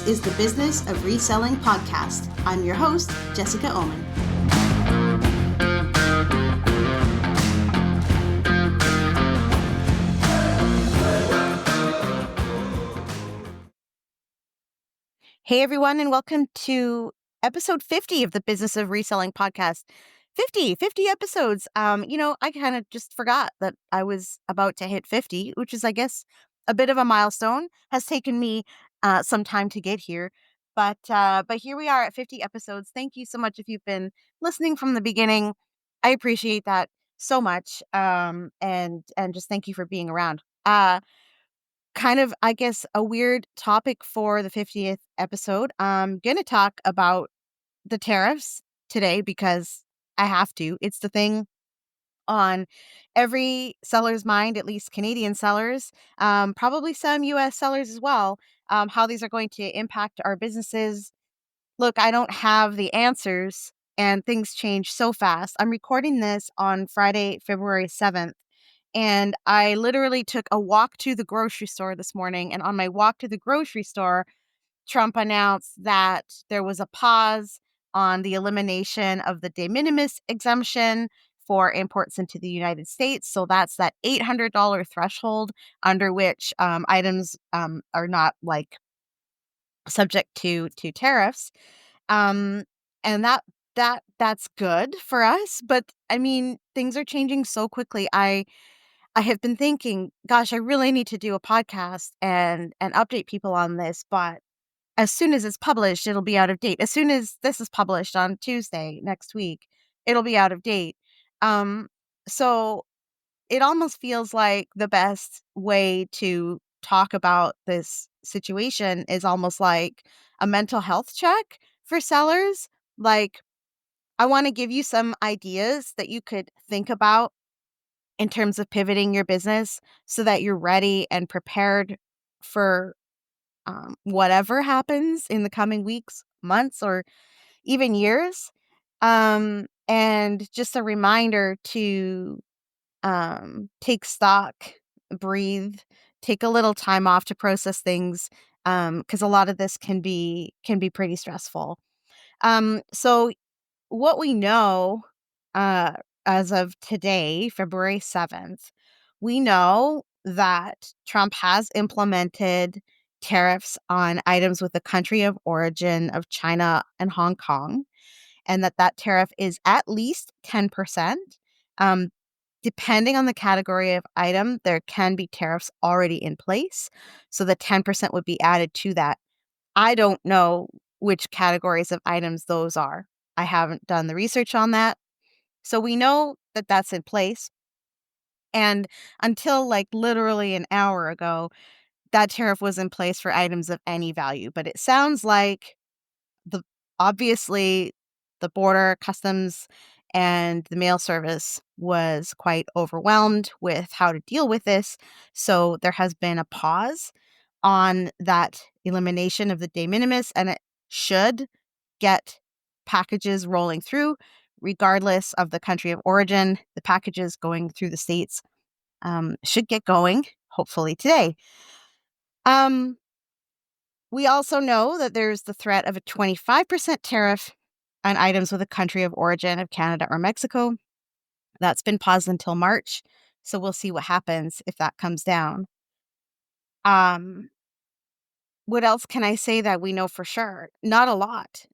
is the Business of Reselling podcast. I'm your host, Jessica Oman. Hey, everyone, and welcome to episode 50 of the Business of Reselling podcast. 50 episodes. I kind of just forgot that I was about to hit 50, which is, I guess, a bit of a milestone. Has taken me some time to get here. But here we are at 50 episodes. Thank you so much if you've been listening from the beginning. I appreciate that so much. And just thank you for being around. Kind of, I guess, a weird topic for the 50th episode. I'm going to talk about the tariffs today because I have to. It's the thing on every seller's mind, at least Canadian sellers, probably some US sellers as well, how these are going to impact our businesses. Look, I don't have the answers and things change so fast. I'm recording this on Friday, February 7th. And I literally took a walk to the grocery store this morning. And on my walk to the grocery store, Trump announced that there was a pause on the elimination of the de minimis exemption for imports into the United States. So that's that $800 threshold under which items are not subject to tariffs. And that's good for us. But I mean, things are changing so quickly. I have been thinking, gosh, I really need to do a podcast and update people on this, but as soon as it's published, it'll be out of date. As soon as this is published on Tuesday next week, it'll be out of date. So it almost feels like the best way to talk about this situation is almost like a mental health check for sellers. Like, I want to give you some ideas that you could think about in terms of pivoting your business so that you're ready and prepared for whatever happens in the coming weeks, months, or even years. And just a reminder to take stock, breathe, take a little time off to process things, because a lot of this can be pretty stressful. So what we know as of today, February 7th, we know that Trump has implemented tariffs on items with the country of origin of China and Hong Kong, and that tariff is at least 10%. Depending on the category of item, there can be tariffs already in place. So the 10% would be added to that. I don't know which categories of items those are. I haven't done the research on that. So we know that that's in place. And until literally an hour ago, that tariff was in place for items of any value. But it sounds like obviously the border, customs, and the mail service was quite overwhelmed with how to deal with this. So there has been a pause on that elimination of the de minimis, and it should get packages rolling through, regardless of the country of origin. The packages going through the states should get going, hopefully today. We also know that there's the threat of a 25% tariff on items with a country of origin of Canada or Mexico. That's been paused until March, so we'll see what happens if that comes down. What else can I say that we know for sure? Not a lot.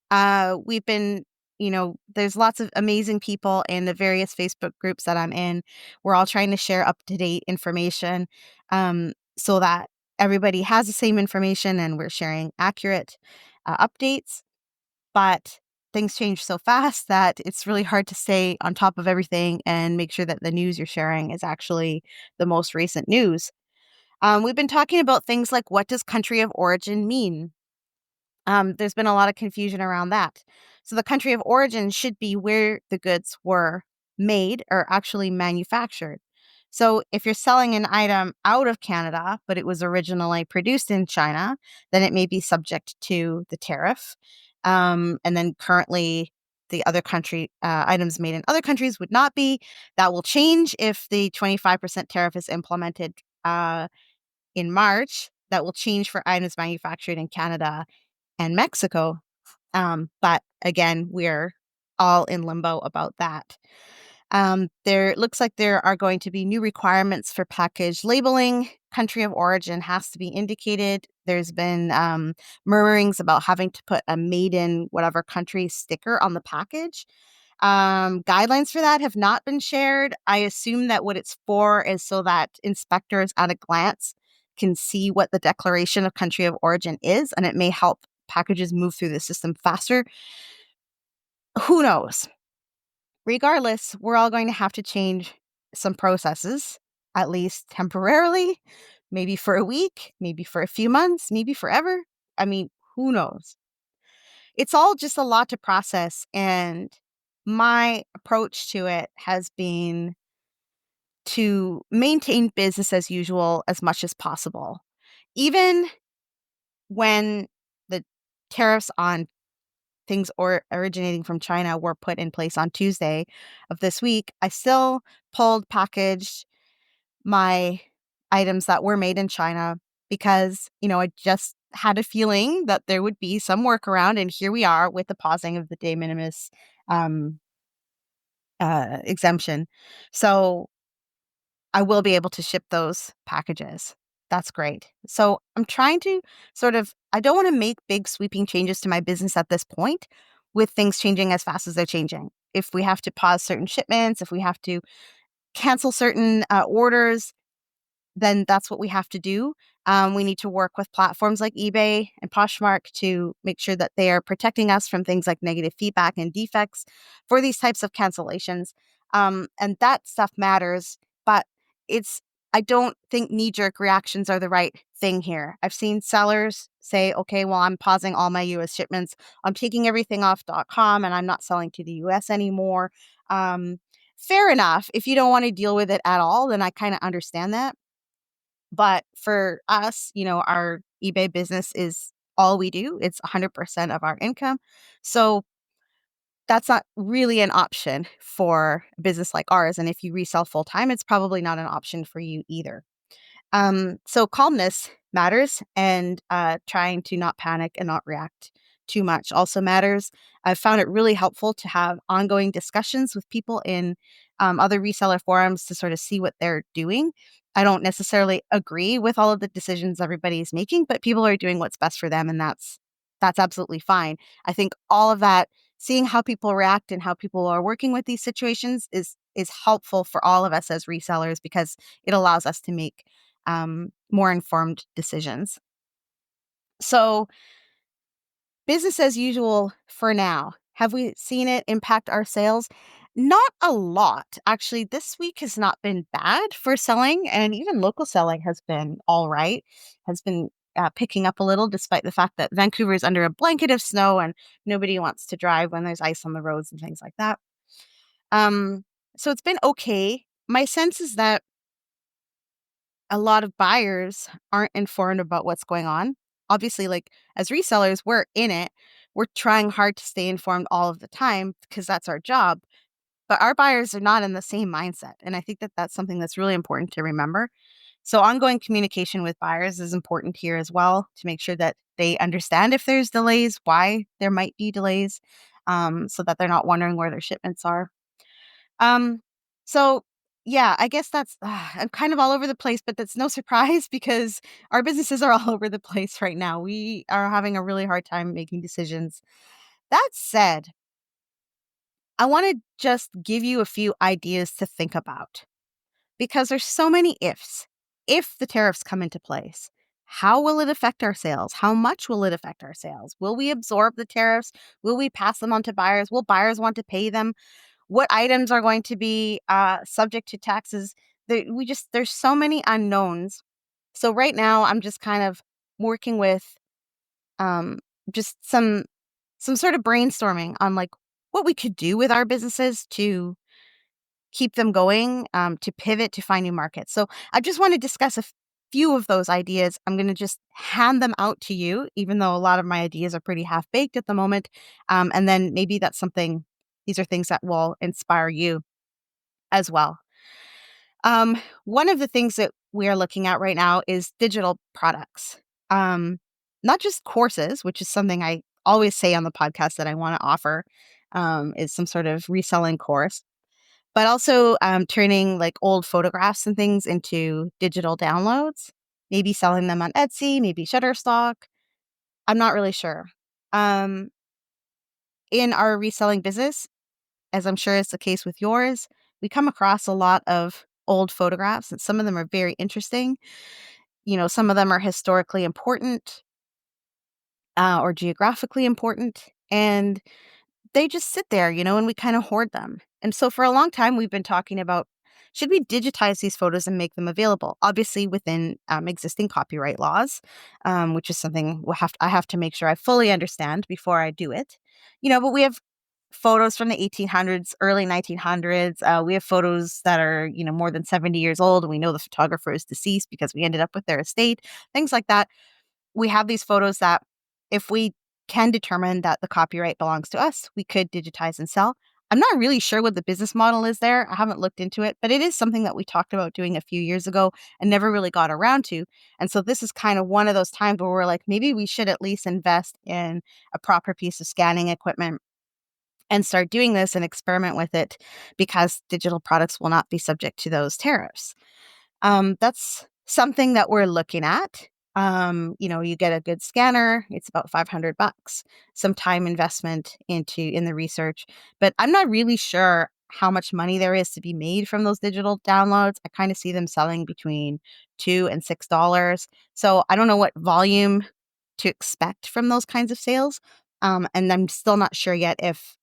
We've been, there's lots of amazing people in the various Facebook groups that I'm in. We're all trying to share up-to-date information so that everybody has the same information and we're sharing accurate updates. But things change so fast that it's really hard to stay on top of everything and make sure that the news you're sharing is actually the most recent news. We've been talking about things like, what does country of origin mean? There's been a lot of confusion around that. So the country of origin should be where the goods were made or actually manufactured. So if you're selling an item out of Canada, but it was originally produced in China, then it may be subject to the tariff. And then currently the other country items made in other countries would not be. That will change if the 25% tariff is implemented in March. That will change for items manufactured in Canada and Mexico. But again, we're all in limbo about that. There looks like there are going to be new requirements for package labeling. Country of origin has to be indicated. There's been murmurings about having to put a made in whatever country sticker on the package. Guidelines for that have not been shared. I assume that what it's for is so that inspectors at a glance can see what the declaration of country of origin is, and it may help packages move through the system faster. Who knows? Regardless, we're all going to have to change some processes, at least temporarily, maybe for a week, maybe for a few months, maybe forever. I mean, who knows? It's all just a lot to process. And my approach to it has been to maintain business as usual as much as possible. Even when the tariffs on things originating from China were put in place on Tuesday of this week, I still pulled packaged my items that were made in China because, I just had a feeling that there would be some workaround. And here we are with the pausing of the de minimis um, exemption. So I will be able to ship those packages. That's great. So I'm trying to I don't want to make big sweeping changes to my business at this point with things changing as fast as they're changing. If we have to pause certain shipments, if we have to cancel certain orders, then that's what we have to do. We need to work with platforms like eBay and Poshmark to make sure that they are protecting us from things like negative feedback and defects for these types of cancellations. And that stuff matters, but I don't think knee-jerk reactions are the right thing here. I've seen sellers say, okay, well, I'm pausing all my US shipments. I'm taking everything off .com and I'm not selling to the US anymore. Fair enough. If you don't want to deal with it at all, then I kind of understand that. But for us, our eBay business is all we do. It's 100% of our income. So that's not really an option for a business like ours. And if you resell full time, it's probably not an option for you either. So calmness matters, and trying to not panic and not react too much also matters. I've found it really helpful to have ongoing discussions with people in other reseller forums to sort of see what they're doing. I don't necessarily agree with all of the decisions everybody's making, but people are doing what's best for them, and that's absolutely fine. I think all of that, seeing how people react and how people are working with these situations is helpful for all of us as resellers because it allows us to make more informed decisions. So, business as usual for now. Have we seen it impact our sales? Not a lot. Actually, this week has not been bad for selling, and even local selling has been all right, has been picking up a little, despite the fact that Vancouver is under a blanket of snow and nobody wants to drive when there's ice on the roads and things like that. So it's been okay. My sense is that a lot of buyers aren't informed about what's going on. Obviously, like as resellers, we're in it. We're trying hard to stay informed all of the time because that's our job. But our buyers are not in the same mindset. And I think that that's something that's really important to remember. So, ongoing communication with buyers is important here as well to make sure that they understand if there's delays, why there might be delays, so that they're not wondering where their shipments are. Um, so yeah, I guess that's I'm kind of all over the place, but that's no surprise because our businesses are all over the place right now. We are having a really hard time making decisions. That said, I want to just give you a few ideas to think about because there's so many ifs. If the tariffs come into place, how will it affect our sales? How much will it affect our sales? Will we absorb the tariffs? Will we pass them on to buyers? Will buyers want to pay them? What items are going to be subject to taxes? There's so many unknowns. So right now, I'm just kind of working with um, just some sort of brainstorming on like what we could do with our businesses to keep them going, to pivot to find new markets. So I just want to discuss a few of those ideas. I'm going to just hand them out to you, even though a lot of my ideas are pretty half baked at the moment. And then maybe these are things that will inspire you as well. One of the things that we are looking at right now is digital products. Um, not just courses, which is something I always say on the podcast that I want to offer, is some sort of reselling course, but also turning like old photographs and things into digital downloads, maybe selling them on Etsy, maybe Shutterstock. I'm not really sure. Um, in our reselling business, as I'm sure is the case with yours, we come across a lot of old photographs, and some of them are very interesting. Some of them are historically important or geographically important, and they just sit there, and we kind of hoard them. And so for a long time, we've been talking about, should we digitize these photos and make them available? Obviously, within existing copyright laws, which is something I have to make sure I fully understand before I do it. But we have photos from the 1800s, early 1900s. We have photos that are, more than 70 years old, and we know the photographer is deceased because we ended up with their estate, things like that. We have these photos that, if we can determine that the copyright belongs to us, we could digitize and sell. I'm not really sure what the business model is there. I haven't looked into it, but it is something that we talked about doing a few years ago and never really got around to. And so this is kind of one of those times where we're like, maybe we should at least invest in a proper piece of scanning equipment and start doing this and experiment with it, because digital products will not be subject to those tariffs. That's something that we're looking at. You get a good scanner, it's about $500, some time investment in the research, but I'm not really sure how much money there is to be made from those digital downloads. I kind of see them selling between $2 and $6. So I don't know what volume to expect from those kinds of sales. And I'm still not sure yet if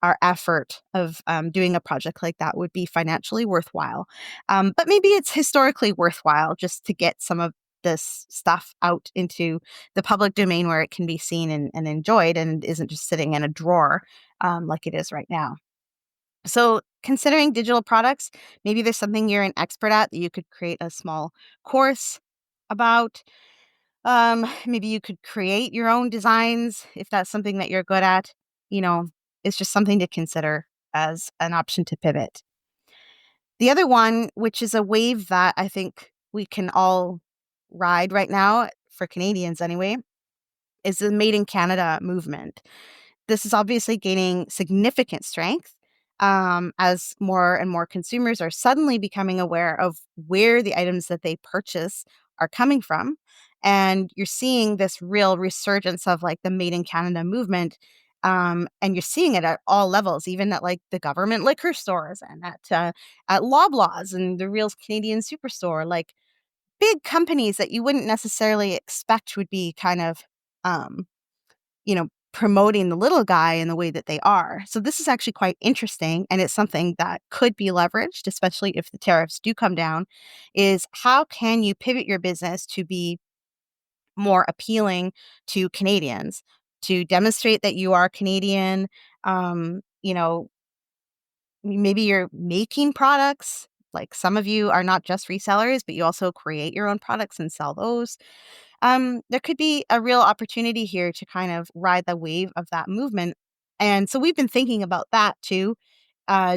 our effort of doing a project like that would be financially worthwhile. But maybe it's historically worthwhile just to get some of this stuff out into the public domain where it can be seen and enjoyed, and isn't just sitting in a drawer like it is right now. So considering digital products, maybe there's something you're an expert at that you could create a small course about. Maybe you could create your own designs if that's something that you're good at. You know, it's just something to consider as an option to pivot. The other one, which is a wave that I think we can all ride right now, for Canadians anyway, is the Made in Canada movement. This is obviously gaining significant strength as more and more consumers are suddenly becoming aware of where the items that they purchase are coming from. And you're seeing this real resurgence of like the Made in Canada movement. And you're seeing it at all levels, even at like the government liquor stores and at Loblaws and the Real Canadian Superstore, like big companies that you wouldn't necessarily expect would be kind of um, promoting the little guy in the way that they are. So this is actually quite interesting, and it's something that could be leveraged, especially if the tariffs do come down, is how can you pivot your business to be more appealing to Canadians, to demonstrate that you are Canadian. Maybe you're making products. Like some of you are not just resellers, but you also create your own products and sell those. There could be a real opportunity here to kind of ride the wave of that movement. And so we've been thinking about that too.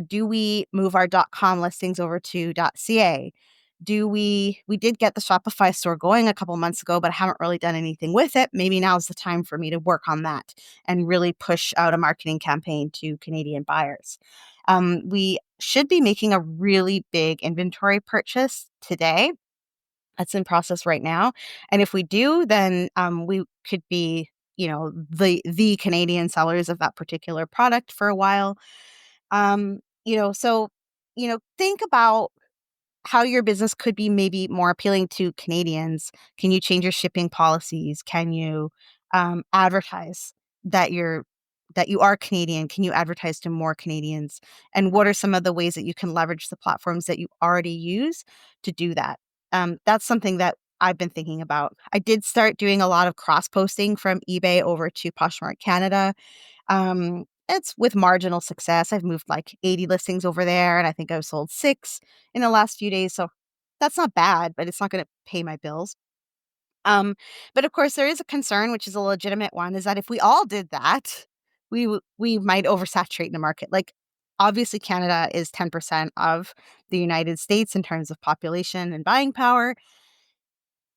Do we move our .com listings over to .ca? We did get the Shopify store going a couple months ago, but I haven't really done anything with it. Maybe now's the time for me to work on that and really push out a marketing campaign to Canadian buyers. We should be making a really big inventory purchase today. That's in process right now. And if we do, then we could be, the Canadian sellers of that particular product for a while. So, think about how your business could be maybe more appealing to Canadians. Can you change your shipping policies? Can you advertise that you are Canadian? Can you advertise to more Canadians? And what are some of the ways that you can leverage the platforms that you already use to do that? That's something that I've been thinking about. I did start doing a lot of cross posting from eBay over to Poshmark Canada. It's with marginal success. I've moved like 80 listings over there, and I think I've sold 6 in the last few days. So that's not bad, but it's not going to pay my bills. But of course, there is a concern, which is a legitimate one, is that if we all did that, we might oversaturate the market. Like, obviously, Canada is 10% of the United States in terms of population and buying power.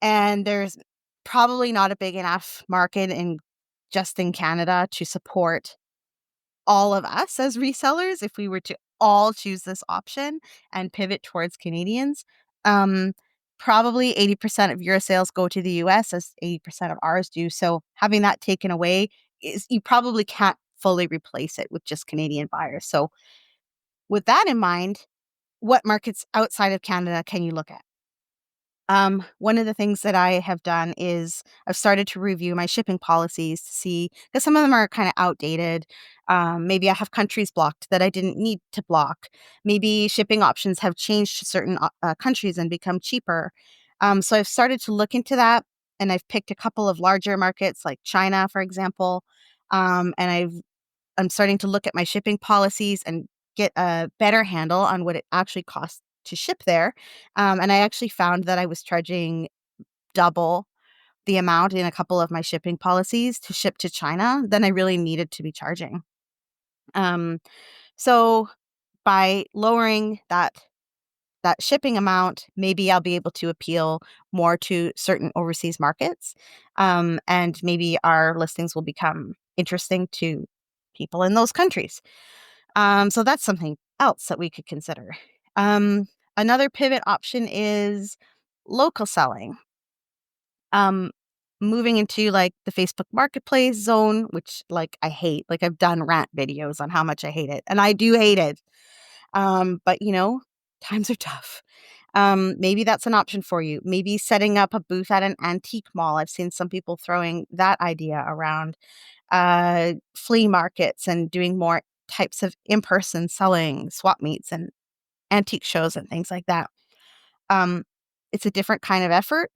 And there's probably not a big enough market in Canada to support all of us as resellers if we were to all choose this option and pivot towards Canadians. Um, Probably 80% of your sales go to the US as 80% of ours do. So having that taken away is you probably can't fully replace it with just Canadian buyers. So with that in mind, what markets outside of Canada can you look at? One of the things that I have done is I've started to review my shipping policies to see because some of them are kind of outdated. Maybe I have countries blocked that I didn't need to block. Maybe shipping options have changed to certain countries and become cheaper. So I've started to look into that, and I've picked a couple of larger markets like China, for example. And I'm starting to look at my shipping policies and get a better handle on what it actually costs to ship there. And I actually found that I was charging double the amount in a couple of my shipping policies to ship to China than I really needed to be charging. Um, so by lowering that shipping amount, maybe I'll be able to appeal more to certain overseas markets, and maybe our listings will become interesting to people in those countries. So that's something else that we could consider. Um, Another pivot option is local selling. Um, Moving into like the Facebook Marketplace zone, which like I hate. Like I've done rant videos on how much I hate it, and I do hate it. But times are tough. Maybe that's an option for you. Maybe setting up a booth at an antique mall. I've seen some people throwing that idea around. Flea markets and doing more types of in-person selling, swap meets and antique shows and things like that. Um, it's a different kind of effort,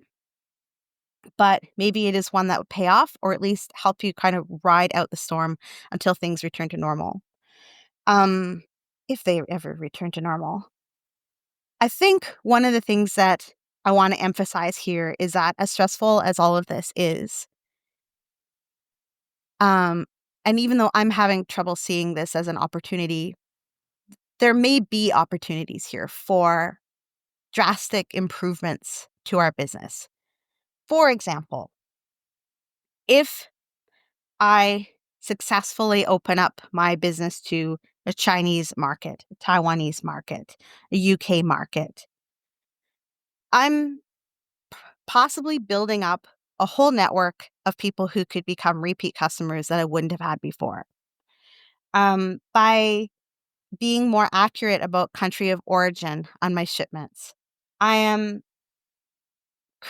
but maybe it is one that would pay off or at least help you kind of ride out the storm until things return to normal. Um, if they ever return to normal. I think one of the things that I want to emphasize here is that as stressful as all of this is, um, and even though I'm having trouble seeing this as an opportunity, there may be opportunities here for drastic improvements to our business. For example, if I successfully open up my business to a Chinese market, a Taiwanese market, a UK market, I'm possibly building up a whole network of people who could become repeat customers that I wouldn't have had before. By being more accurate about country of origin on my shipments, I am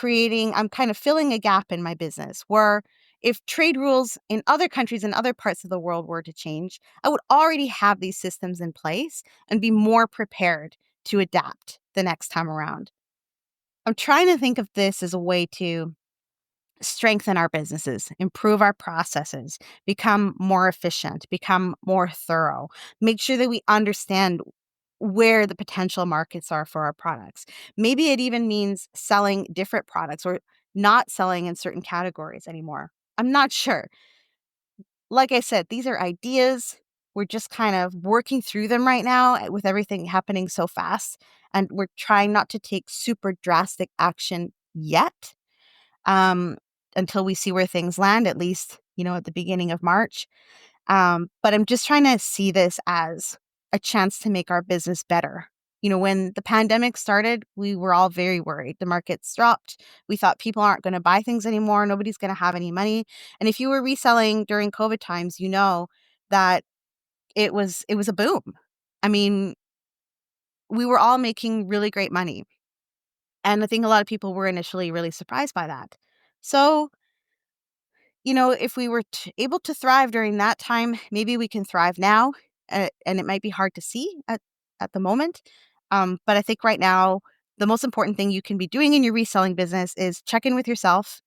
I'm kind of filling a gap in my business where if trade rules in other countries and other parts of the world were to change, I would already have these systems in place and be more prepared to adapt the next time around. I'm trying to think of this as a way to strengthen our businesses, improve our processes, become more efficient, become more thorough, make sure that we understand where the potential markets are for our products. Maybe it even means selling different products or not selling in certain categories anymore. I'm not sure. Like I said, these are ideas. We're just kind of working through them right now with everything happening so fast. And we're trying not to take super drastic action yet, um, until we see where things land, at least, at the beginning of March. But I'm just trying to see this as a chance to make our business better. When the pandemic started, we were all very worried. The markets dropped. We thought people aren't going to buy things anymore. Nobody's going to have any money. And if you were reselling during COVID times, you know that it was a boom. I mean, we were all making really great money. And I think a lot of people were initially really surprised by that. So, if we were able to thrive during that time, maybe we can thrive now. And it might be hard to see at the moment. But I think right now, the most important thing you can be doing in your reselling business is check in with yourself,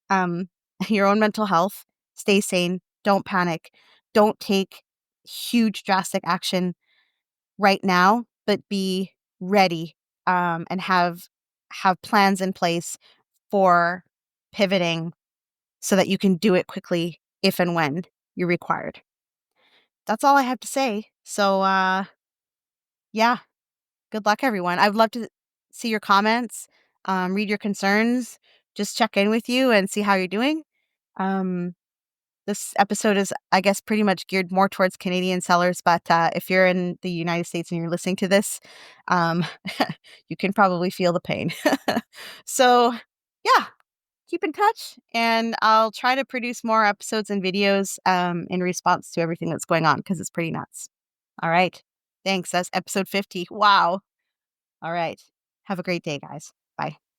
um, your own mental health, stay sane, don't panic, don't take huge drastic action right now, but be ready, and have plans in place for pivoting so that you can do it quickly if and when you're required. That's all I have to say. So, yeah, good luck, everyone. I'd love to see your comments, read your concerns, just check in with you and see how you're doing. Um, this episode is, I guess, pretty much geared more towards Canadian sellers, but if you're in the United States and you're listening to this, um, you can probably feel the pain. So, yeah, keep in touch, and I'll try to produce more episodes and videos in response to everything that's going on because it's pretty nuts. All right. Thanks. That's episode 50. Wow. All right. Have a great day, guys. Bye.